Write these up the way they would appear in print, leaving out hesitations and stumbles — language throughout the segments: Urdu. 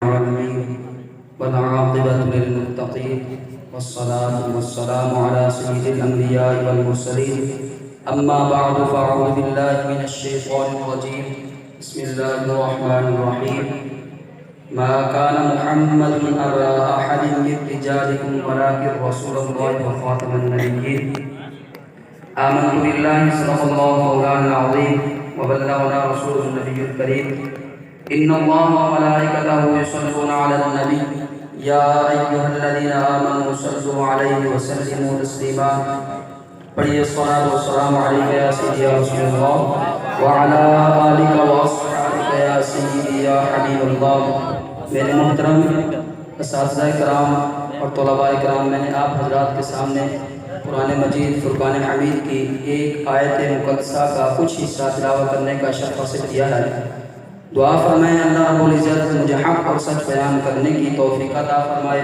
العالمين والعاقبة للمتقين والصلاة والسلام على سيد الأنبياء والمرسلين أما بعد فأعوذ بالله من الشيطان الرجيم بسم الله الرحمن الرحيم ما كان محمد أبا أحد من رجالكم ولكن رسول الله وخاتم النبيين آمنت بالله صدق الله مولانا العظيم وبلغنا رسوله النبي الكريم إن الله وملائكته يصلون على النبي يا أيها الذين آمنوا صلوا عليه وسلموا تسليما پڑھیے الصلاة والسلام علیک یا سیدی یا رسول اللہ وعلی آلک واصحابک یا سیدی یا حبیب اللہ۔ میرے محترم اساتذہ کرام اور طلباء کرام، میں نے آپ حضرات کے سامنے قرآن مجید فرقان حمید کی ایک آیت مقدسہ کا کچھ حصہ تلاوت کرنے کا شرف حاصل کیا ہے۔ دعا فرمائیں اللہ رب العزت مجھے حق اور سچ بیان کرنے کی توفیق عطا فرمائے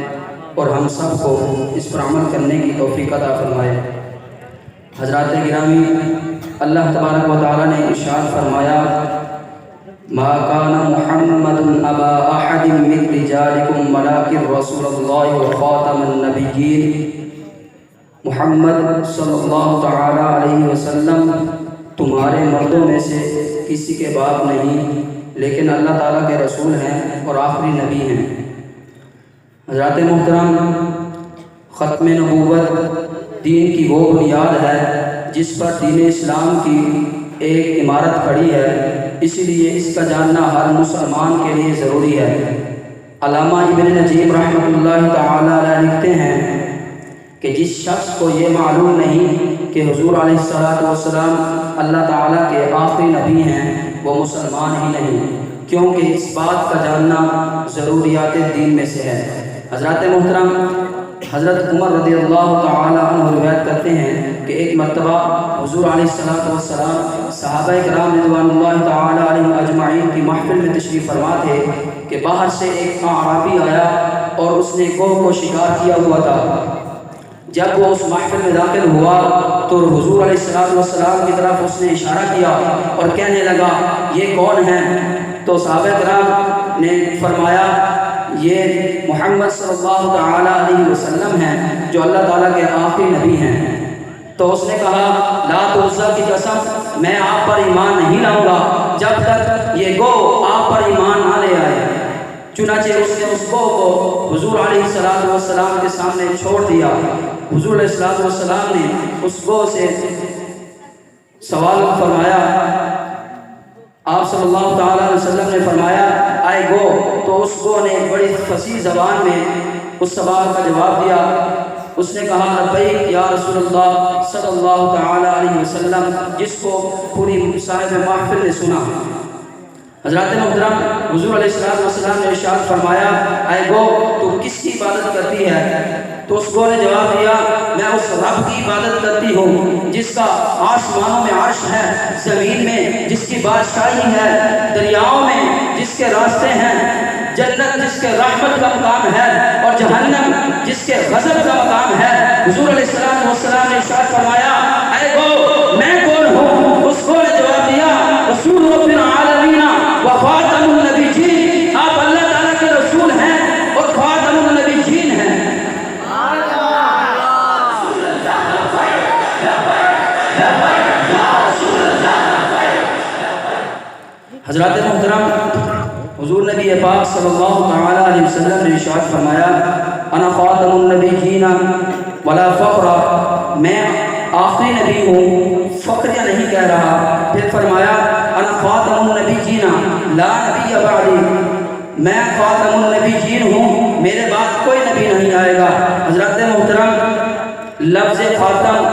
اور ہم سب کو اس پر عمل کرنے کی توفیق عطا فرمائے۔ حضرات گرامی، اللہ تبارک و تعالی نے ارشاد فرمایا ما کان محمد ابا احد من رجالکم ولکن رسول اللہ وخاتم النبیین۔ محمد صلی اللہ تعالی علیہ وسلم تمہارے مردوں میں سے کسی کے باپ نہیں، لیکن اللہ تعالیٰ کے رسول ہیں اور آخری نبی ہیں۔ حضرات محترم، ختم نبوت دین کی وہ بنیاد ہے جس پر دین اسلام کی ایک عمارت کھڑی ہے، اسی لیے اس کا جاننا ہر مسلمان کے لیے ضروری ہے۔ علامہ ابن نجیم رحمۃ اللہ تعالی علیہ لکھتے ہیں کہ جس شخص کو یہ معلوم نہیں کہ حضور علیہ السلام اللہ تعالیٰ کے آخری نبی ہیں، وہ مسلمان ہی نہیں، کیونکہ اس بات کا جاننا ضروریات دین میں سے ہے۔ حضرات محترم، حضرت عمر رضی اللہ تعالی عنہ روایت کرتے ہیں کہ ایک مرتبہ حضور علیہ السلام صحابہ کرام رضوان اللہ تعالی علیہم اجمعین کی محفل میں تشریف فرما تھے کہ باہر سے ایک اعرابی آیا اور اس نے گوہ کو شکار کیا ہوا تھا۔ جب وہ اس محفل میں داخل ہوا تو حضور علیہ السلام کی طرف اس نے اشارہ کیا اور کہنے لگا یہ کون ہے؟ تو صحابہ کرام نے فرمایا یہ محمد صلی اللہ تعالی علیہ وسلم ہیں جو اللہ تعالیٰ کے آخری نبی ہیں۔ تو اس نے کہا لات و عزیٰ کی قسم میں آپ پر ایمان نہیں لاؤں گا جب تک یہ گو آپ پر ایمان نہ لے آئے۔ چنانچہ اس نے اس گو کو حضور علیہ السلام کے سامنے چھوڑ دیا۔ حضور علیہ السلام نے اس گو سے سوال فرمایا، آپ صلی اللہ تعالیٰ علیہ وسلم نے فرمایا آئے گو، تو اس گو نے بڑی فصیح زبان میں اس سوال کا جواب دیا۔ اس نے کہا لبیک یا رسول اللہ صلی اللہ تعالیٰ علیہ وسلم، جس کو پوری صاحب محفل نے سنا۔ حضرات محترم، حضور علیہ السلام نے ارشاد فرمایا اے گو تو کس کی عبادت کرتی ہے؟ تو اس گو نے جواب دیا میں اس رب کی عبادت کرتی ہوں جس کا آسمانوں میں عرش ہے، زمین میں جس کی بادشاہی ہے، دریاؤں میں جس کے راستے ہیں، جنت جس کے رحمت کا مقام ہے اور جہنم جس کے غضب کا مقام ہے۔ حضور علیہ السلام نے ارشاد فرمایا اے گو میں کون ہوں؟ اس گو نے جواب دیا رسول رب العالمین و خاتم النبیین، آپ اللہ تعالیٰ کے رسول ہیں اور خاتم النبیین ہیں۔ حضرات محترم، حضور نبی پاک صلی اللہ تعالی علیہ وسلم نے ارشاد فرمایا انا خاتم النبیین ولا فخر، میں آخری نبی ہوں، فخریہ نہیں کہہ رہا۔ پھر فرمایا انا خاتم النبیین لا نبی بعدی، میں خاتم النبیین ہوں، میرے بعد کوئی نبی نہیں آئے گا۔ حضرات محترم، لفظ خاتم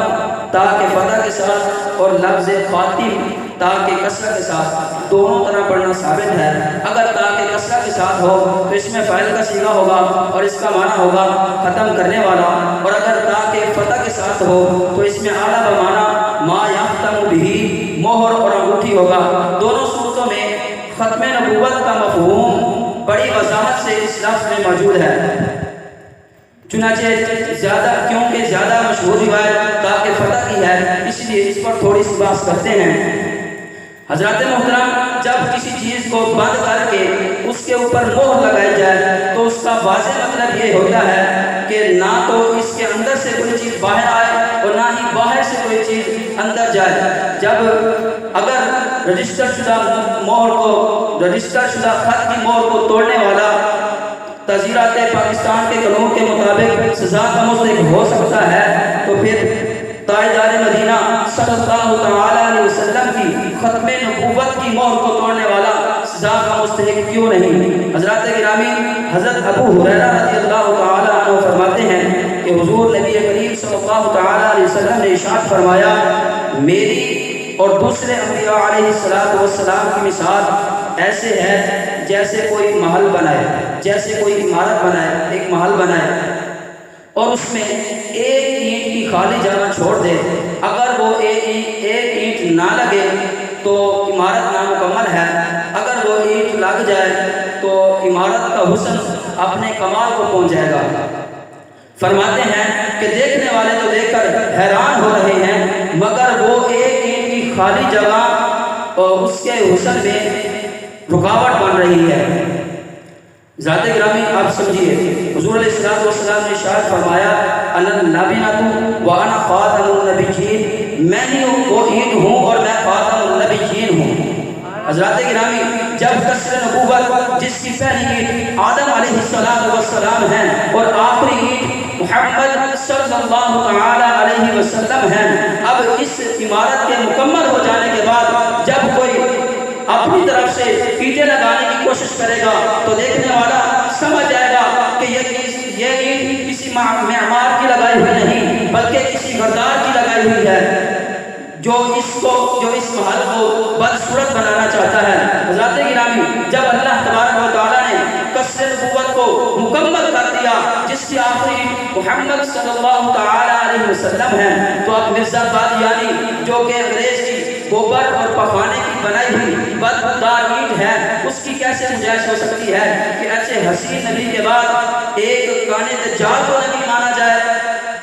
تا کے فتح کے ساتھ اور لفظ خاتم تا کے کسرہ کے ساتھ دونوں طرح پڑھنا ثابت ہے۔ اگر تا کے کسرہ کے ساتھ ہو تو اس میں فاعل کا صیغہ ہوگا اور اس کا معنی ہوگا ختم کرنے والا، اور اگر تا کے فتح کے ساتھ ہو تو اس میں اعلیٰ بمعنی ما یختم بہ، مہر اور انگوٹھی ہوگا۔ دونوں صورتوں میں ختم نبوت کا مفہوم بڑی وضاحت سے اس لفظ میں موجود ہے۔ چنانچہ کیونکہ زیادہ مشہور روایت تا کے فتح کی ہے، اس لیے اس پر تھوڑی سی بات کرتے ہیں۔ حضرات محترم، جب کسی چیز کو بند کر کے اس کے اوپر مہر لگائی جائے تو اس کا واضح مطلب یہ ہوتا ہے کہ نہ تو اس کے اندر سے کوئی چیز باہر آئے اور نہ ہی باہر سے کوئی چیز اندر جائے۔ جب اگر رجسٹر شدہ خط کی مہر کو توڑنے والا تعزیرات پاکستان کے قانون کے مطابق سزا کا مستحق ہو سکتا ہے تو پھر تاجدار مدینہ صلی اللہ تعالی علیہ وسلم کی ختم نبوت کی مہر کو توڑنے والا سزا کا مستحق کیوں نہیں؟ حضرات گرامی، حضرت ابو ہریرہ رضی اللہ تعالی عنہ فرماتے ہیں کہ حضور نبی کریم صلی اللہ تعالی علیہ وسلم نے ارشاد فرمایا، میری اور دوسرے انبیاء علیہ السلام کی مثال ایسے ہے جیسے کوئی محل بنائے، جیسے کوئی عمارت بنائے، ایک محل بنائے اور اس میں ایک اینٹ کی خالی جگہ چھوڑ دے، اگر وہ ایک اینٹ نہ لگے تو عمارت نامکمل ہے، اگر وہ اینٹ لگ جائے تو عمارت کا حسن اپنے کمال کو پہنچ جائے گا۔ فرماتے ہیں کہ دیکھنے والے تو دیکھ کر حیران ہو رہے ہیں، مگر وہ ایک اینٹ کی خالی جگہ اس کے حسن میں رکاوٹ بن رہی ہے۔ ذات گرامی، آپ سمجھیے، حضور علیہ السلام نے ارشاد فرمایا، انا النبیۃ وانا خاتم النبیین، میں ہی وہ اینٹ ہوں اور میں خاتم النبیین ہوں۔ حضرات گرامی، جب قصر نبوت جس کی پہلی اینٹ آدم علیہ السلام ہیں اور آخری اینٹ محمد صلی اللہ تعالی علیہ وسلم ہیں، اب اس عمارت کے مکمل ہو جانے کے بعد جب کوئی اپنی طرف سے اینٹیں لگانے کی کوشش کرے گا تو دیکھنے والا سمجھ جائے گا کہ یہ اینٹ کسی معمار کی لگائی ہوئی نہیں بلکہ کسی غدار کی لگائی ہوئی ہے جو اس محل کو بدصورت بنانا چاہتا ہے۔ حضرات گرامی، جب اللہ تبارک و تعالیٰ نے قصر نبوت کو مکمل کر دیا جس کی آخری محمد صلی اللہ تعالی علیہ وسلم ہیں، تو اب مرزا قادیانی جو کہ انگریز کی گوبر اور پخانے کی بنائی ہوئی بدبودار اینٹ ہے، اس کی کیسے گنجائش ہو سکتی ہے کہ ایسے حسین نبی کے بعد ایک کانے دجال کو نبی مانا جائے؟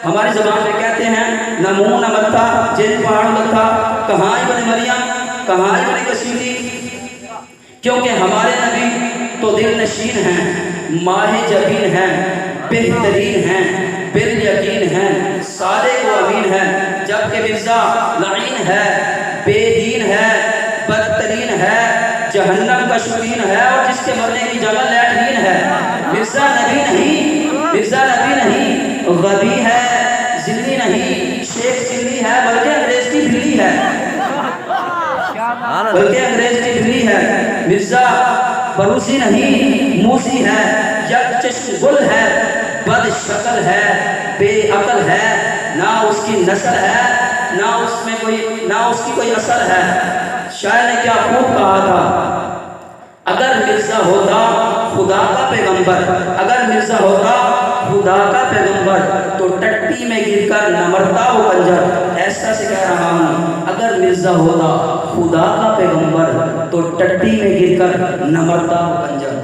ہماری زبان میں کہتے ہیں نمو نہ متا جن پہاڑ متا، کہاں ابن مریم، کہاں ابن کثیری، کیونکہ ہمارے نبی تو دل نشین ہیں، ماہ جبین ہیں، بہترین ہیں، بالیقین ہیں، صادق و امین ہیں، جبکہ مرزا لعین ہے، بے دین ہے، بدترین ہے، جہنم کا شوقین ہے اور جس کے مرنے کی جگہ لیٹرین ہے۔ مرزا نبی نہیں، غبی ہے، ذلی نہیں، شیخ ذلی ہے، بلکہ انگریز کی بلی ہے، مرزا بروسی نہیں، موسی ہے، یک چشم گل ہے، بد شکل ہے، بے عقل ہے، نہ اس کی نسل ہے، نہ اس کی کوئی اثر ہے۔ شاعر نے کیا خوب کہا تھا، اگر مرزا ہوتا خدا کا پیغمبر، اگر مرزا ہوتا خدا کا پیغمبر تو ٹٹی میں گر کر نہ مرتا وہ کنجر۔ ایسا سے کہہ رہا ہوں، اگر مرزا ہوتا خدا کا پیغمبر تو ٹٹی میں گر کر نہ مرتا وہ کنجر۔